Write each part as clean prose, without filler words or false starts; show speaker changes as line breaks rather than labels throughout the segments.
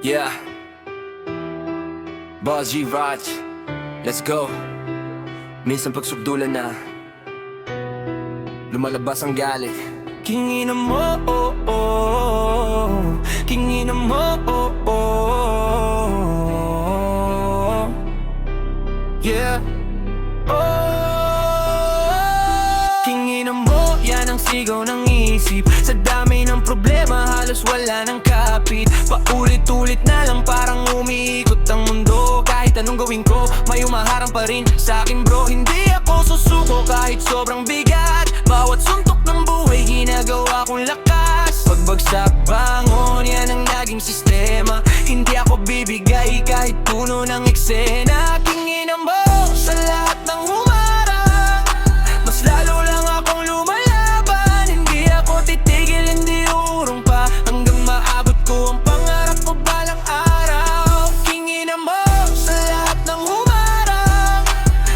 Yeah, Boss G Raj, let's go. Minsan pagsubdulan na lumalabas ang galit. Kingin mo, oh, oh. Kingin mo, oh, oh. Yeah, oh. Kingin mo, yan ang sigaw ng isip. Sa dami ng problema, halos wala ng kapit. Paulit-ulit na lang parang umiikot ang mundo. Kahit anong gawin ko, may umaharang pa rin sa akin bro. Hindi ako susuko kahit sobrang bigat. Bawat suntok ng buhay, ginagawa kong lakas. Pagbagsak, bangon, yan ang naging sistema. Hindi ako bibigay kahit puno ng eksena. Kingin mo sa lahat ng humarang. Mas lalo lang akong lumalaban. Hindi ako titigil, hindi uurong pa hanggang maabot ko ang pangarap ko balang araw. Kingin mo sa lahat ng humarang.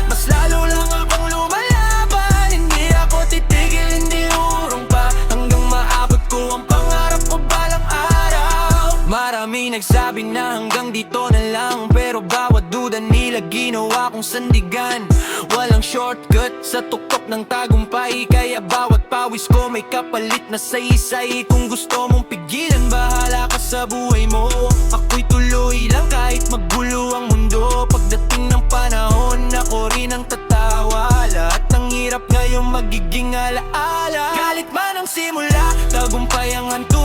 Mas lalo lang akong lumalaban. Hindi ako titigil, hindi uurong pa hanggang maabot ko ang pangarap ko balang araw. Maraming nagsabi na hanggang dito na lang, pero bawat duda nila ginawa kong sandigan. Walang shortcut sa tuktok ng tagumpay, kaya bawat pawis ko may kapalit na saysay. Kung gusto mong pigilan, bahala ka sa buhay mo. Ako'y tuloy lang kahit magulo ang mundo. Pagdating ng panahon, ako rin ang tatawa. Lahat ng hirap ngayon magiging alaala. Galit man ang simula, tagumpay ang hantu.